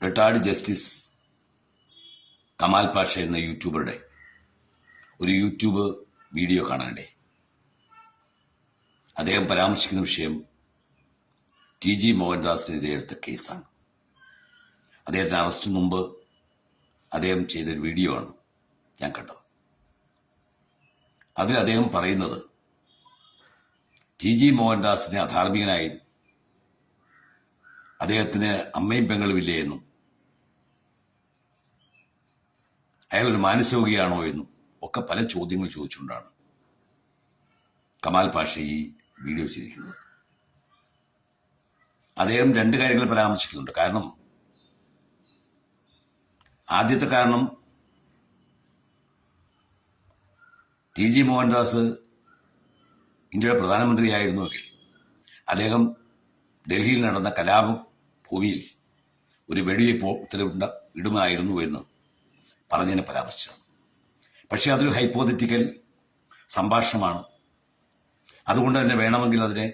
Retired justice Kamal Pasha എന്ന യൂട്യൂബറുടെ ഒരു YouTube video കാണാണ്ടേ. അദ്ദേഹം പരാമർശിക്കുന്ന വിഷയം TG മോഹൻദാസിനെതിരെ എടുത്ത കേസാണ്. അദ്ദേഹത്തിന് അറസ്റ്റിന് മുമ്പ് അദ്ദേഹം ചെയ്തൊരു വീഡിയോ ആണ് ഞാൻ കണ്ടത്. അതിൽ അദ്ദേഹം പറയുന്നത് TG മോഹൻദാസിനെ അധാർമികനായി, അദ്ദേഹത്തിന് അമ്മയും പെങ്ങളുമില്ലേ എന്നും അയാളൊരു മാനസരോഗിയാണോ എന്നും ഒക്കെ പല ചോദ്യങ്ങൾ ചോദിച്ചുകൊണ്ടാണ് കമാൽ പാഷ ഈ വീഡിയോ ചെയ്തിരിക്കുന്നത്. അദ്ദേഹം രണ്ട് കാര്യങ്ങൾ പരാമർശിക്കുന്നുണ്ട്. കാരണം ആദ്യത്തെ കാരണം TG മോഹൻദാസ് ഇന്ത്യയുടെ പ്രധാനമന്ത്രിയായിരുന്നുവെങ്കിൽ അദ്ദേഹം ഡൽഹിയിൽ നടന്ന കലാപ ഭൂമിയിൽ ഒരു വെടിവെപ്പ് ഇടുമായിരുന്നു എന്ന് പറഞ്ഞതിനെ പരാമർശിച്ചാണ്. പക്ഷേ അതൊരു ഹൈപ്പോത്തറ്റിക്കൽ സംഭാഷണമാണ്. അതുകൊണ്ട് തന്നെ വേണമെങ്കിൽ അതിനെ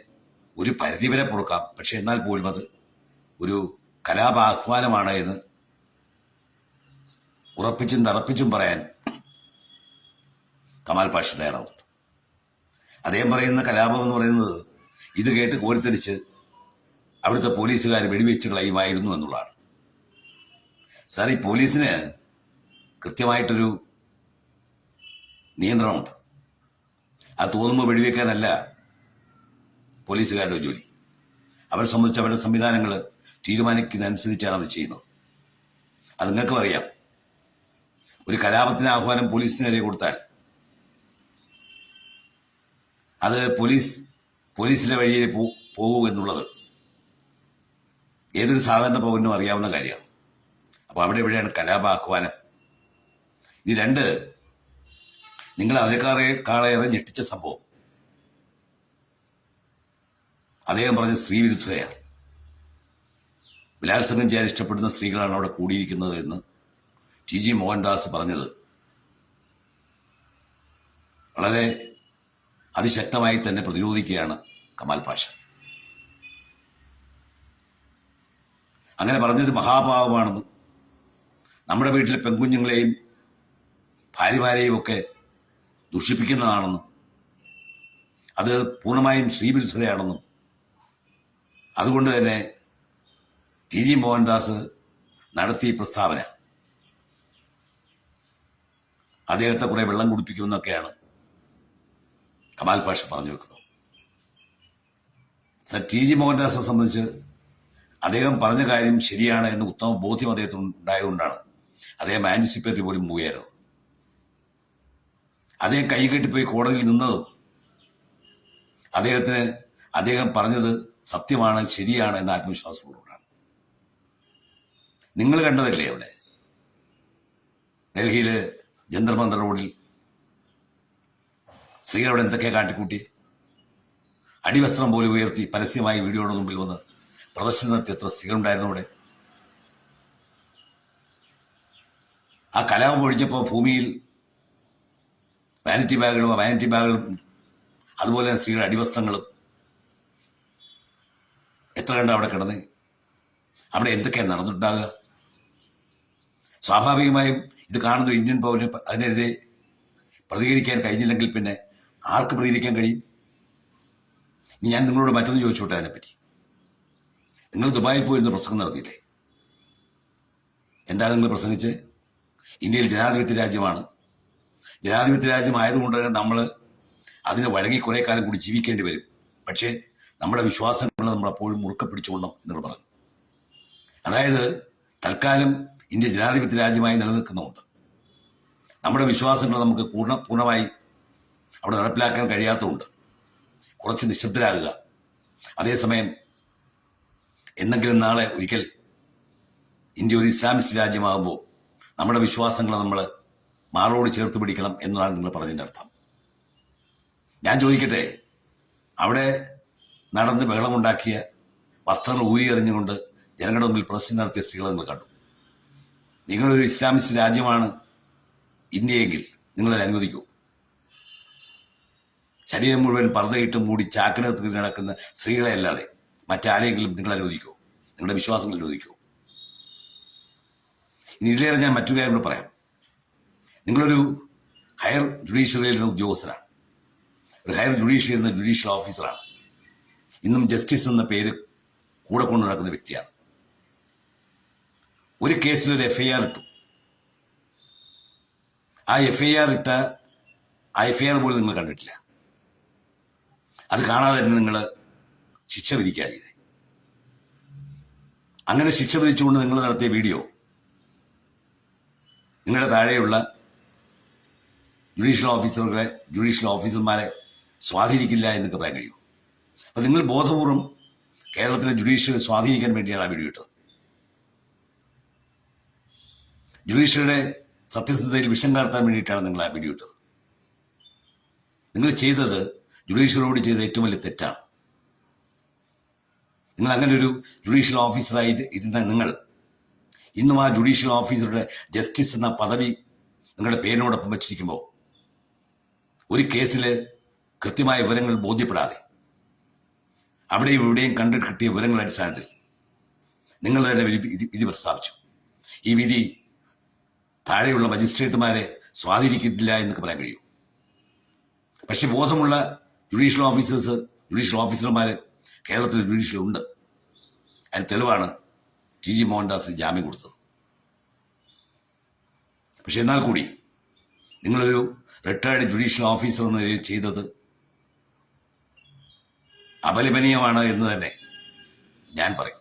ഒരു പരിധിവരെ പൊറുക്കാം. പക്ഷെ എന്നാൽ പോലും അത് ഒരു കലാപാഹ്വാനമാണ് എന്ന് ഉറപ്പിച്ചും തറപ്പിച്ചും പറയാൻ കമാൽ പാഷ തയ്യാറാവുന്നുണ്ട്. അദ്ദേഹം പറയുന്ന കലാപം എന്ന് പറയുന്നത് ഇത് കേട്ട് കോരിത്തരിച്ച് അവിടുത്തെ പോലീസുകാർ വെടിവെച്ച് കളയുമായിരുന്നു എന്നുള്ളതാണ്. സാർ, ഈ പോലീസിന് കൃത്യമായിട്ടൊരു നിയന്ത്രണമുണ്ട്. അത് തോന്നുമ്പോൾ വെടിവെക്കാനല്ല പോലീസുകാരുടെ ജോലി. അവരെ സംബന്ധിച്ച് അവരുടെ സംവിധാനങ്ങൾ തീരുമാനിക്കുന്നതനുസരിച്ചാണ് അവർ ചെയ്യുന്നത്. അത് നിങ്ങൾക്കും അറിയാം. ഒരു കലാപത്തിന് ആഹ്വാനം പോലീസിനെതിരെ കൊടുത്താൽ അത് പോലീസിന്റെ വഴിയെ പോകൂ എന്നുള്ളത് ഏതൊരു സാധാരണ പൗരനും അറിയാവുന്ന കാര്യമാണ്. അപ്പോൾ അവിടെ എവിടെയാണ് കലാപാഹ്വാനം? ഇനി രണ്ട്, നിങ്ങൾ അതിനേക്കാളേറെ ഞെട്ടിച്ച സംഭവം അദ്ദേഹം പറഞ്ഞ സ്ത്രീ വിരുദ്ധതയാണ്. ബലാത്സംഗം ചെയ്യാൻ ഇഷ്ടപ്പെടുന്ന സ്ത്രീകളാണ് അവിടെ കൂടിയിരിക്കുന്നത് എന്ന് TG മോഹൻദാസ് പറഞ്ഞത് വളരെ അതിശക്തമായി തന്നെ പ്രതിരോധിക്കുകയാണ് കമാൽ പാഷ. അങ്ങനെ പറഞ്ഞത് മഹാപാപമാണെന്നും നമ്മുടെ വീട്ടിലെ പെൺകുഞ്ഞുങ്ങളെയും ഭാര്യമാരെയും ഒക്കെ ദുഷിപ്പിക്കുന്നതാണെന്നും അത് പൂർണ്ണമായും സ്ത്രീവിരുദ്ധതയാണെന്നും അതുകൊണ്ട് തന്നെ TG മോഹൻദാസ് നടത്തിയ പ്രസ്താവന അദ്ദേഹത്തെ കുറെ വെള്ളം കുടിപ്പിക്കുമെന്നൊക്കെയാണ് കമാൽ പാഷ പറഞ്ഞു വെക്കുന്നത്. സർ, TG മോഹൻദാസിനെ സംബന്ധിച്ച് അദ്ദേഹം പറഞ്ഞ കാര്യം ശരിയാണ് എന്ന് ഉത്തമ ബോധ്യം അദ്ദേഹത്തിന് ഉണ്ടായതുകൊണ്ടാണ് അദ്ദേഹം ആന്റിസിപ്പേറ്ററി പോലും പോയായിരുന്നു. അദ്ദേഹം കൈകെട്ടിപ്പോയി കോടതിയിൽ നിന്നതും അദ്ദേഹം പറഞ്ഞത് സത്യമാണ്, ശരിയാണ് എന്ന ആത്മവിശ്വാസമുള്ളതുകൊണ്ടാണ്. നിങ്ങൾ കണ്ടതല്ലേ അവിടെ ഡൽഹിയില് ജന്തർ മന്ദർ റോഡിൽ സ്ത്രീകളോട് എന്തൊക്കെ കാട്ടിക്കൂട്ടി, അടിവസ്ത്രം പോലും ഉയർത്തി പരസ്യമായി വീഡിയോയുടെ മുമ്പിൽ വന്ന് പ്രദർശനം നടത്തിയ എത്ര സ്ത്രീകളുണ്ടായിരുന്നു അവിടെ. ആ കലാപം ഒഴിഞ്ഞപ്പോൾ ഭൂമിയിൽ വാനിറ്റി ബാഗുകളും അതുപോലെ തന്നെ സ്ത്രീകളുടെ അടിവസ്ത്രങ്ങളും എത്ര കണ്ട അവിടെ കിടന്ന്. അവിടെ എന്തൊക്കെയാണ് നടന്നിട്ടുണ്ടാകുക? സ്വാഭാവികമായും ഇത് കാണുന്ന ഇന്ത്യൻ പൗരന് അതിനെതിരെ പ്രതികരിക്കാൻ കഴിഞ്ഞില്ലെങ്കിൽ പിന്നെ ആർക്ക് പ്രതികരിക്കാൻ കഴിയും? ഇനി ഞാൻ നിങ്ങളോട് മറ്റൊന്ന് ചോദിച്ചോട്ടെ അതിനെപ്പറ്റി. നിങ്ങൾ ദുബായിൽ പോയിരുന്ന പ്രസംഗം നടത്തിയില്ലേ? എന്താണ് നിങ്ങൾ പ്രസംഗിച്ച്? ഇന്ത്യയിൽ ജനാധിപത്യ രാജ്യമാണ്. ജനാധിപത്യ രാജ്യമായതുകൊണ്ട് തന്നെ നമ്മൾ അതിന് വഴങ്ങി കുറെ കാലം കൂടി ജീവിക്കേണ്ടി വരും. പക്ഷേ നമ്മുടെ വിശ്വാസങ്ങൾ നമ്മൾ അപ്പോഴും മുറുക്കെ പിടിച്ചുകൊള്ളണം എന്നുള്ള പറഞ്ഞു. അതായത് തൽക്കാലം ഇന്ത്യ ജനാധിപത്യ രാജ്യമായി നിലനിൽക്കുന്നുണ്ട്. നമ്മുടെ വിശ്വാസങ്ങൾ നമുക്ക് പൂർണ്ണമായി അവിടെ നടപ്പിലാക്കാൻ കഴിയാത്തതുണ്ട് കുറച്ച് നിശബ്ദരാകുക. അതേസമയം എന്തെങ്കിലും നാളെ ഒരിക്കൽ ഇന്ത്യ ഒരു ഇസ്ലാമിസ്റ്റ് രാജ്യമാകുമ്പോൾ നമ്മുടെ വിശ്വാസങ്ങൾ നമ്മൾ മാറോട് ചേർത്ത് പിടിക്കണം എന്നതാണ് നിങ്ങൾ പറഞ്ഞതിൻ്റെ അർത്ഥം. ഞാൻ ചോദിക്കട്ടെ, അവിടെ നടന്ന് ബഹളമുണ്ടാക്കിയ, വസ്ത്രങ്ങൾ ഊരിയെറിഞ്ഞുകൊണ്ട് ജനങ്ങളുടെ മുമ്പിൽ പ്രദർശനം നടത്തിയ സ്ത്രീകളെ നിങ്ങൾ കണ്ടു. നിങ്ങളൊരു ഇസ്ലാമിസ്റ്റ് രാജ്യമാണ് ഇന്ത്യയെങ്കിൽ നിങ്ങളത് അനുവദിക്കൂ? ശരീരം മുഴുവൻ പർദ്ദയിട്ട് മൂടി ചാക്കിനകത്ത് നടക്കുന്ന സ്ത്രീകളെ അല്ലാതെ മറ്റാരെങ്കിലും നിങ്ങൾ അനുവദിക്കുമോ? നിങ്ങളുടെ വിശ്വാസങ്ങൾ അനുവദിക്കുമോ? ഇനി ഇതിലേറെ ഞാൻ മറ്റൊരു കാര്യം കൂടെ പറയാം. നിങ്ങളൊരു ഹയർ ജുഡീഷ്യറിയിൽ നിന്ന് ഉദ്യോഗസ്ഥരാണ്, ഒരു ഹയർ ജുഡീഷ്യറിയിൽ നിന്ന് ജുഡീഷ്യൽ ഓഫീസറാണ്, ഇന്നും ജസ്റ്റിസ് എന്ന പേര് കൂടെ കൊണ്ടു നടക്കുന്ന വ്യക്തിയാണ്. ഒരു കേസിൽ ഒരു FIR ഇട്ടു. ആ FIR പോലും നിങ്ങൾ കണ്ടിട്ടില്ല. അത് കാണാതെ തന്നെ നിങ്ങൾ ശിക്ഷ വിധിക്കുക ചെയ്തേ. അങ്ങനെ ശിക്ഷ വിധിച്ചുകൊണ്ട് നിങ്ങൾ നടത്തിയ വീഡിയോ നിങ്ങളുടെ താഴെയുള്ള ജുഡീഷ്യൽ ഓഫീസർമാരെ സ്വാധീനിക്കില്ല എന്നൊക്കെ പറയാൻ കഴിയും. അപ്പം നിങ്ങൾ ബോധപൂർവം കേരളത്തിലെ ജുഡീഷ്യറി സ്വാധീനിക്കാൻ വേണ്ടിയാണ് ആ വീഡിയോ ഇട്ടത്. ജുഡീഷ്യറിയുടെ സത്യസന്ധതയിൽ വിഷം കലർത്താൻ വേണ്ടിയിട്ടാണ് നിങ്ങൾ ആ വീഡിയോ ഇട്ടത്. നിങ്ങൾ ചെയ്തത് ജുഡീഷ്യറിയോട് ചെയ്ത ഏറ്റവും വലിയ തെറ്റാണ്. നിങ്ങൾ അങ്ങനെ ഒരു ജുഡീഷ്യൽ ഓഫീസറായി ഇരുന്ന നിങ്ങൾ ഇന്നും ആ ജുഡീഷ്യൽ ഓഫീസറുടെ ജസ്റ്റിസ് എന്ന പദവി നിങ്ങളുടെ പേരിനോടൊപ്പം വെച്ചിരിക്കുമ്പോൾ ഒരു കേസിൽ കൃത്യമായ വിവരങ്ങൾ ബോധ്യപ്പെടാതെ അവിടെയും ഇവിടെയും കണ്ടു കിട്ടിയ വിവരങ്ങളുടെ അടിസ്ഥാനത്തിൽ നിങ്ങൾ തന്നെ വിധി പ്രസ്താവിച്ചു. ഈ വിധി താഴെയുള്ള മജിസ്ട്രേറ്റുമാരെ സ്വാധീനിക്കുന്നില്ല എന്നൊക്കെ പറയാൻ കഴിയും. പക്ഷെ ബോധമുള്ള ജുഡീഷ്യൽ ഓഫീസർമാർ കേരളത്തിൽ ജുഡീഷ്യലുണ്ട്. അതിന് തെളിവാണ് TG മോഹൻദാസിന് ജാമ്യം കൊടുത്തത്. പക്ഷെ എന്നാൽ കൂടി നിങ്ങളൊരു റിട്ടയർഡ് ജുഡീഷ്യൽ ഓഫീസർ എന്ന നിലയിൽ ചെയ്തത് അപലപനീയമാണ് എന്ന് തന്നെ ഞാൻ പറയും.